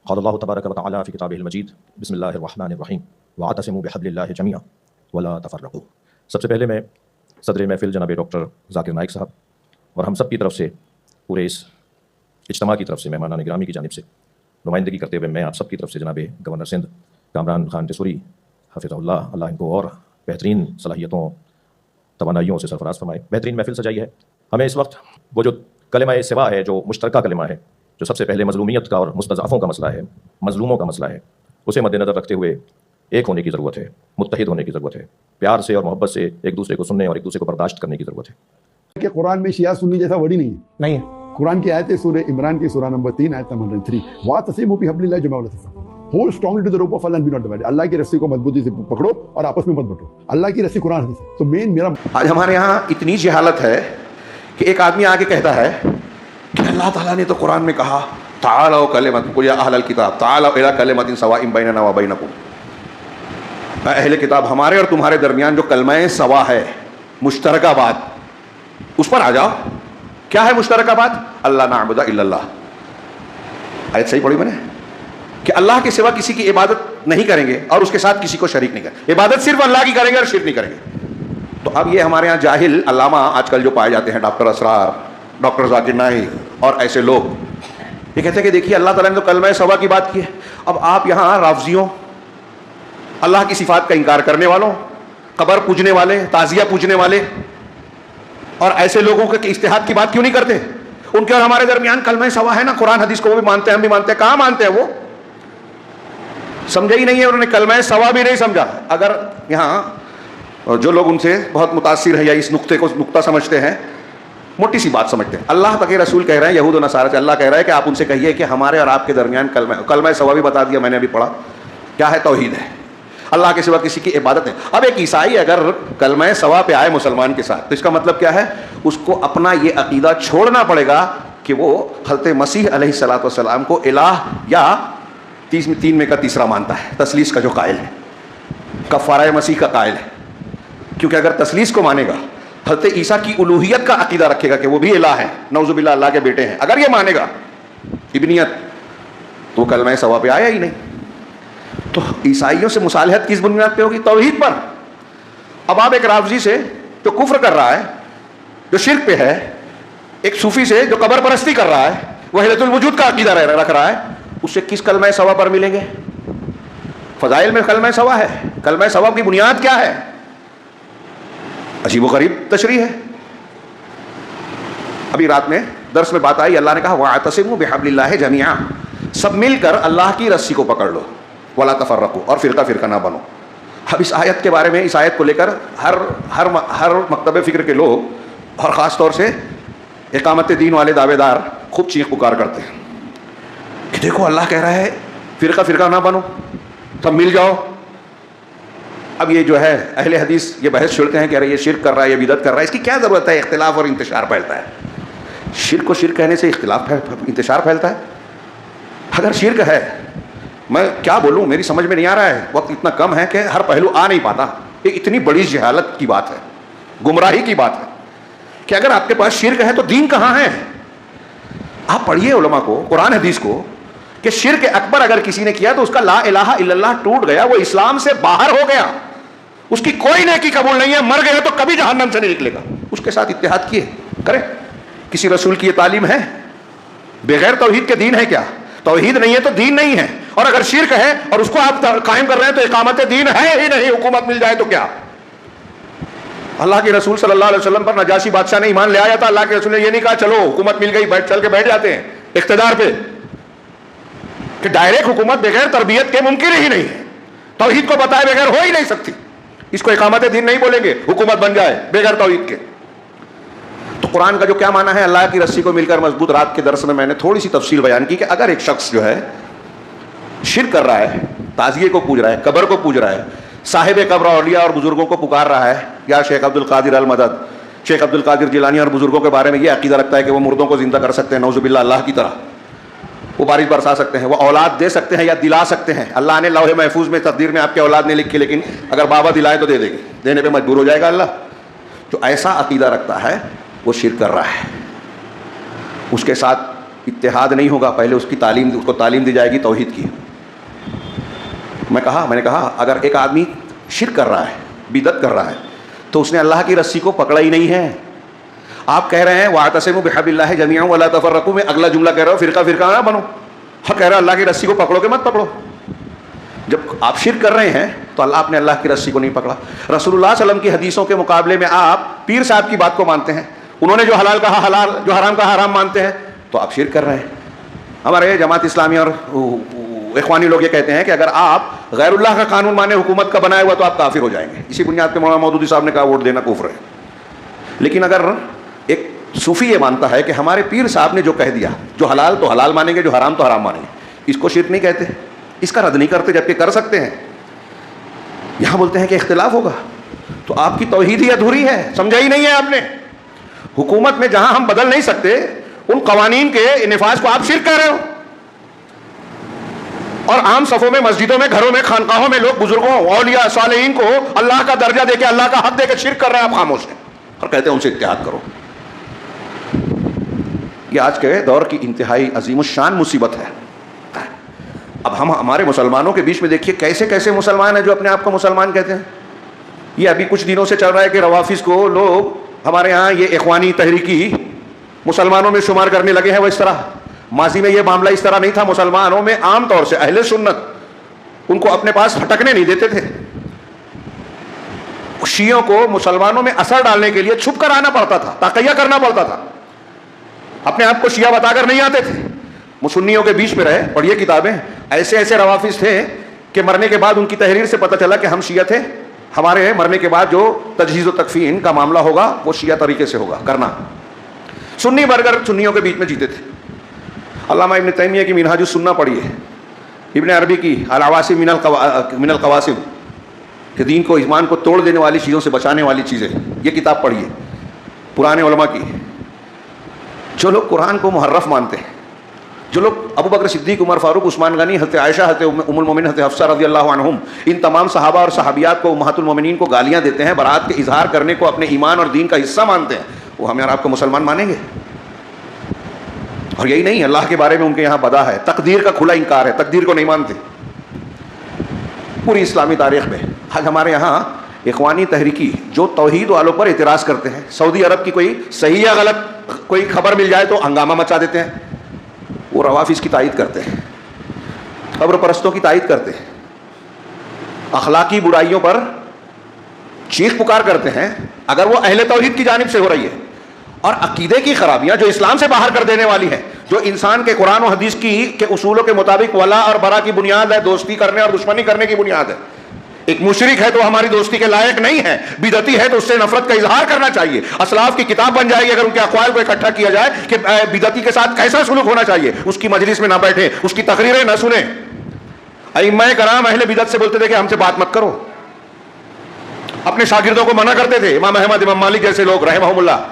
قال اللہ تبارک و تعالی فی کتابہ المجید بسم اللہ الرحمن الرحیم واعتصموا بحبل اللہ جمیعا ولا تفرقوا۔ سب سے پہلے میں صدر محفل جناب ڈاکٹر ذاکر نائک صاحب اور ہم سب کی طرف سے، پورے اس اجتماع کی طرف سے، مہمانان گرامی کی جانب سے نمائندگی کرتے ہوئے میں آپ سب کی طرف سے جناب گورنر سندھ کامران خان ٹیسوری حفظہ اللہ ان کو اور بہترین صلاحیتوں توانائیوں سے سرفراز فرمائے، بہترین محفل سجائی ہے۔ ہمیں اس وقت وہ جو کلمہ سوا ہے، جو مشترکہ کلمہ ہے، جو سب سے پہلے مظلومیت کا اور مستضعفوں کا مسئلہ ہے، مظلوموں کا مسئلہ ہے، اسے مد نظر رکھتے ہوئے ایک ہونے کی ضرورت ہے، متحد ہونے کی ضرورت ہے، پیار سے اور محبت سے ایک دوسرے کو سننے اور ایک دوسرے کو برداشت کرنے کی ضرورت ہے۔ کہ قرآن میں شیعہ سنی جیسا ورڈ ہی نہیں ہے۔ قرآن کی آیت ہے سورہ عمران کی سورہ نمبر 3 آیت نمبر 103 وَاعْتَصِمُوا بِحَبْلِ اللَّهِ جَمِيعًا وَلَا تَفَرَّقُوا۔ Hold strongly to the rope of Allah and be not divided۔ اللہ کی رسی کو مضبوطی سے پکڑو اور آپس میں مت بٹو۔ اللہ کی رسی قرآن حدیث ہے۔ تو میرا آج ہمارے یہاں اتنی جہالت ہے کہ ایک آدمی آ کے کہتا ہے کہ اللہ تعالیٰ نے تو قرآن میں کہا تعالوا کلمۃ قل یا اہل الکتاب تعالوا الی کلمۃ سواء بیننا وبینکم، اے اہل کتاب ہمارے اور تمہارے درمیان جو کلمہ سوا ہے، مشترکہ بات، اس پر آ جاؤ۔ کیا ہے مشترکہ بات؟ اللہ نعبد الا اللہ۔ آیت صحیح پڑھی میں نے کہ اللہ کے سوا کسی کی عبادت نہیں کریں گے اور اس کے ساتھ کسی کو شریک نہیں کریں گے، عبادت صرف اللہ کی کریں گے اور شرک نہیں کریں گے۔ تو اب یہ ہمارے یہاں جاہل علامہ آج کل جو پائے جاتے ہیں، ڈاکٹر اسرار، ڈاکٹر ذاکر نائک اور ایسے لوگ، یہ کہتے ہیں کہ دیکھیے اللہ تعالیٰ نے تو کلمہ سوا کی بات کی ہے۔ اب آپ یہاں رافضیوں، اللہ کی صفات کا انکار کرنے والوں، قبر پوجنے والے، تعزیہ پوجنے والے اور ایسے لوگوں کے اجتہاد کی بات کیوں نہیں کرتے؟ ان کے اور ہمارے درمیان کلمہ سوا ہے نا، قرآن حدیث کو وہ بھی مانتے ہیں، ہم بھی مانتے ہیں۔ کہاں مانتے ہیں؟ وہ سمجھا ہی نہیں ہے، انہوں نے کلمہ سوا بھی نہیں سمجھا۔ اگر یہاں جو لوگ ان سے بہت متاثر ہیں یا اس نقطے کو نقطہ سمجھتے ہیں، موٹی سی بات سمجھتے ہیں، اللہ تک رسول کہہ رہے ہیں، یہود و نصارہ سے اللہ کہہ رہا ہے کہ آپ ان سے کہیے کہ ہمارے اور آپ کے درمیان کلمہ سوا بھی بتا دیا میں نے ابھی پڑھا، کیا ہے؟ توحید ہے، اللہ کے سوا کسی کی عبادت ہے۔ اب ایک عیسائی اگر کلمہ سوا پہ آئے مسلمان کے ساتھ تو اس کا مطلب کیا ہے؟ اس کو اپنا یہ عقیدہ چھوڑنا پڑے گا کہ وہ حضرت مسیح علیہ الصلوۃ والسلام کو الہ یا تین میں کا تیسرا مانتا ہے، تثلیث کا جو قائل ہے، کفارہ مسیح کا قائل ہے۔ کیونکہ اگر تثلیث کو مانے گا، حضرت عیسیٰ کی الوہیت کا عقیدہ رکھے گا کہ وہ بھی الہ ہیں، نعوذ باللہ اللہ کے بیٹے ہیں، اگر یہ مانے گا ابنیت، تو وہ کلمہ سوا پہ آیا ہی نہیں۔ تو عیسائیوں سے مصالحت کس بنیاد پہ ہوگی؟ توحید پر۔ اب آپ ایک رافضی سے جو کفر کر رہا ہے، جو شرک پہ ہے، ایک صوفی سے جو قبر پرستی کر رہا ہے، وحدت الوجود کا عقیدہ رکھ رہا ہے، اس سے کس کلمہ سوا پر ملیں گے؟ فضائل میں کلمہ سوا ہے، کلمہ سوا کی بنیاد کیا ہے؟ عجیب و غریب تشریح ہے۔ ابھی رات میں درس میں بات آئی، اللہ نے کہا وَاعْتَصِمُوا بِحَبْلِ اللَّهِ جَمِيعًا، سب مل کر اللہ کی رسی کو پکڑ لو، وَلَا تَفَرَّقُوا، اور فرقہ فرقہ نہ بنو۔ اب اس آیت کے بارے میں، اس آیت کو لے کر ہر مکتب فکر کے لوگ اور خاص طور سے اقامت دین والے دعوے دار خوب چیخ پکار کرتے ہیں کہ دیکھو اللہ کہہ رہا ہے فرقہ فرقہ نہ بنو، سب مل جاؤ۔ اب یہ جو ہے اہل حدیث یہ بحث چھڑتے ہیں کہ ارے یہ شرک کر رہا ہے، یہ بدعت کر رہا ہے، اس کی کیا ضرورت ہے؟ اختلاف اور انتشار پھیلتا ہے۔ شرک کو شرک کہنے سے اختلاف انتشار پھیلتا ہے؟ اگر شرک ہے، میں کیا بولوں، میری سمجھ میں نہیں آ رہا ہے، وقت اتنا کم ہے کہ ہر پہلو آ نہیں پاتا۔ یہ اتنی بڑی جہالت کی بات ہے، گمراہی کی بات ہے کہ اگر آپ کے پاس شرک ہے تو دین کہاں ہے؟ آپ پڑھیے علماء کو، قرآن حدیث کو، کہ شرک اکبر اگر کسی نے کیا تو اس کا لا الہ الا اللہ ٹوٹ گیا، وہ اسلام سے باہر ہو گیا، اس کی کوئی نیکی قبول نہیں ہے، مر گیا تو کبھی جہنم سے نہیں نکلے گا۔ اس کے ساتھ اتحاد کیے کریں، کسی رسول کی یہ تعلیم ہے؟ بغیر توحید کے دین ہے کیا؟ توحید نہیں ہے تو دین نہیں ہے، اور اگر شرک ہے اور اس کو آپ قائم کر رہے ہیں تو اقامت دین ہے ہی نہیں، حکومت مل جائے تو کیا؟ اللہ کے رسول صلی اللہ علیہ وسلم پر نجاشی بادشاہ نے ایمان لے آیا تھا، اللہ کے رسول نے یہ نہیں کہا چلو حکومت مل گئی چل کے بیٹھ جاتے ہیں اقتدار پہ، کہ ڈائریکٹ حکومت بغیر تربیت کے ممکن ہی نہیں ہے، توحید کو بتائے بغیر ہو ہی نہیں سکتی۔ اس کو اقامت دین نہیں بولیں گے، حکومت بن جائے بغیر توحید کے۔ تو قرآن کا جو کیا معنی ہے اللہ کی رسی کو مل کر مضبوط، رات کے درس میں نے تھوڑی سی تفصیل بیان کی کہ اگر ایک شخص جو ہے شرک کر رہا ہے، تعزیے کو پوج رہا ہے، قبر کو پوج رہا ہے، صاحب قبر اولیاء اور بزرگوں کو پکار رہا ہے، یا شیخ عبد القادر المدد، شیخ عبد القادر جیلانی اور بزرگوں کے بارے میں یہ عقیدہ رکھتا ہے کہ وہ مردوں کو زندہ کر سکتے ہیں، نعوذ باللہ اللہ کی طرح، وہ بارش برسا سکتے ہیں، وہ اولاد دے سکتے ہیں یا دلا سکتے ہیں، اللہ نے لوح محفوظ میں تقدیر میں آپ کے اولاد نہیں لکھی، لیکن اگر بابا دلائے تو دے دے گی، دینے پہ مجبور ہو جائے گا اللہ۔ جو ایسا عقیدہ رکھتا ہے وہ شرک کر رہا ہے، اس کے ساتھ اتحاد نہیں ہوگا, پہلے اس کو تعلیم دی جائے گی توحید کی. میں نے کہا اگر ایک آدمی شرک کر رہا ہے, بدعت کر رہا ہے, تو اس نے اللہ کی رسی کو پکڑا ہی نہیں ہے. آپ کہہ رہے ہیں واعتصموا بحبل اللہ جميعا ولا تفرقوا, میں اگلا جملہ کہہ رہا ہوں فرقہ نہ بنو. کہہ رہا اللہ کی رسی کو پکڑو کہ مت پکڑو. جب آپ شرک کر رہے ہیں تو آپ نے اللہ کی رسی کو نہیں پکڑا. رسول اللہ صلی اللہ علیہ وسلم کی حدیثوں کے مقابلے میں آپ پیر صاحب کی بات کو مانتے ہیں, انہوں نے جو حلال کہا حلال, جو حرام کہا حرام مانتے ہیں, تو آپ شرک کر رہے ہیں. ہمارے جماعت اسلامی اور اخوانی لوگ یہ کہتے ہیں کہ اگر آپ غیر اللہ کا قانون مانے حکومت کا بنایا ہوا تو آپ کافر ہو جائیں گے. اسی بنیاد پہ مولانا مودودی صاحب نے کہا ووٹ دینا کفر ہے. لیکن اگر ایک صوفی یہ مانتا ہے کہ ہمارے پیر صاحب نے جو کہہ دیا, جو حلال تو حلال مانیں گے, جو حرام تو حرام مانیں گے, اس کو شرک نہیں کہتے, اس کا رد نہیں کرتے, جبکہ کر سکتے ہیں. یہاں بولتے ہیں کہ اختلاف ہوگا, تو آپ کی توحید ہی ادھوری ہے, سمجھا ہی نہیں ہے آپ نے. حکومت میں جہاں ہم بدل نہیں سکتے ان قوانین کے نفاذ کو آپ شرک کر رہے ہو, اور عام صفوں میں, مسجدوں میں, گھروں میں, خانقاہوں میں لوگ بزرگوں, اولیاء, صالحین کو اللہ کا درجہ دے کے, اللہ کا حق دے کے شرک کر رہے ہیں. آپ خاموش ہیں اور کہتے ہیں ان سے اتحاد کرو. یہ آج کے دور کی انتہائی عظیم الشان مصیبت ہے. اب ہمارے مسلمانوں کے بیچ میں دیکھیے کیسے کیسے مسلمان ہیں جو اپنے آپ کو مسلمان کہتے ہیں. یہ ابھی کچھ دنوں سے چل رہا ہے کہ روافظ کو لوگ ہمارے ہاں یہ اخوانی تحریکی مسلمانوں میں شمار کرنے لگے ہیں. وہ اس طرح, ماضی میں یہ معاملہ اس طرح نہیں تھا. مسلمانوں میں عام طور سے اہل سنت ان کو اپنے پاس ہٹکنے نہیں دیتے تھے. شیعوں کو مسلمانوں میں اثر ڈالنے کے لیے چھپ کر آنا پڑتا تھا, تقیہ کرنا پڑتا تھا, اپنے آپ کو شیعہ بتا کر نہیں آتے تھے. سنیوں کے بیچ میں رہے, پڑھیے کتابیں, ایسے ایسے روافظ تھے کہ مرنے کے بعد ان کی تحریر سے پتہ چلا کہ ہم شیعہ تھے, ہمارے مرنے کے بعد جو تجہیز و تکفین کا معاملہ ہوگا وہ شیعہ طریقے سے ہوگا کرنا. سنی برگر سنیوں کے بیچ میں جیتے تھے. علامہ ابن تیمیہ کی منہاج السنہ پڑھیے, ابن عربی کی العواصم من القواسم, کہ دین کو, ایمان کو توڑ دینے والی چیزوں سے بچانے والی چیزیں, یہ کتاب پڑھیے پرانے علماء کی. جو لوگ قرآن کو محرف مانتے ہیں, جو لوگ ابو بکر صدیق, عمر فاروق, عثمان غنی, حضرت عائشہ, حضرت ام المومنین, حضرت حفصہ رضی اللہ عنہم, ان تمام صحابہ اور صحابیات کو, امہات المومنین کو گالیاں دیتے ہیں, برات کے اظہار کرنے کو اپنے ایمان اور دین کا حصہ مانتے ہیں, وہ ہمیں اور آپ کو مسلمان مانیں گے؟ اور یہی نہیں, اللہ کے بارے میں ان کے یہاں بدا ہے, تقدیر کا کھلا انکار ہے, تقدیر کو نہیں مانتے. پوری اسلامی تاریخ میں آج ہمارے یہاں اخوانی تحریکی جو توحید والوں پر اعتراض کرتے ہیں, سعودی عرب کی کوئی صحیح یا غلط کوئی خبر مل جائے تو ہنگامہ مچا دیتے ہیں, وہ روافظ کی تائید کرتے ہیں, قبر پرستوں کی تائید کرتے ہیں, اخلاقی برائیوں پر چیخ پکار کرتے ہیں اگر وہ اہل توحید کی جانب سے ہو رہی ہے. اور عقیدے کی خرابیاں جو اسلام سے باہر کر دینے والی ہیں, جو انسان کے قرآن و حدیث کے اصولوں کے مطابق ولا اور برا کی بنیاد ہے, دوستی کرنے اور دشمنی کرنے کی بنیاد ہے. ایک مشرک ہے تو ہماری دوستی کے لائق نہیں ہے, بدعتی ہے تو اس سے نفرت کا اظہار کرنا چاہیے. اسلاف کی کتاب بن جائے گی اگر ان کے اقوال کو اکٹھا کیا جائے کہ بدعتی کے ساتھ کیسا سلوک ہونا چاہیے. اس کی مجلس میں نہ بیٹھیں, اس کی تقریریں نہ سنیں. ائمہ کرام اہل بدعت سے بولتے تھے کہ ہم سے بات مت کرو, اپنے شاگردوں کو منع کرتے تھے. امام احمد, امام مالک جیسے لوگ رحمہم اللہ.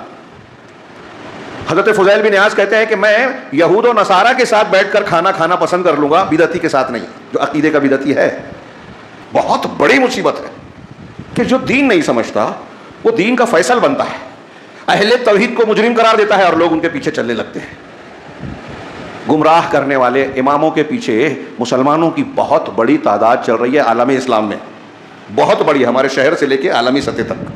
حضرت فضیل بن عیاض کہتے ہیں کہ میں یہود و نصارہ کے ساتھ بیٹھ کر کھانا کھانا پسند کر لوں گا, بدعتی کے ساتھ نہیں. جو عقیدے کا بدعتی ہے, بہت بڑی مصیبت ہے کہ جو دین نہیں سمجھتا وہ دین کا فیصل بنتا ہے, اہل توحید کو مجرم قرار دیتا ہے اور لوگ ان کے پیچھے چلنے لگتے ہیں. گمراہ کرنے والے اماموں کے پیچھے مسلمانوں کی بہت بڑی تعداد چل رہی ہے عالم اسلام میں, بہت بڑی, ہمارے شہر سے لے کے عالمی سطح تک.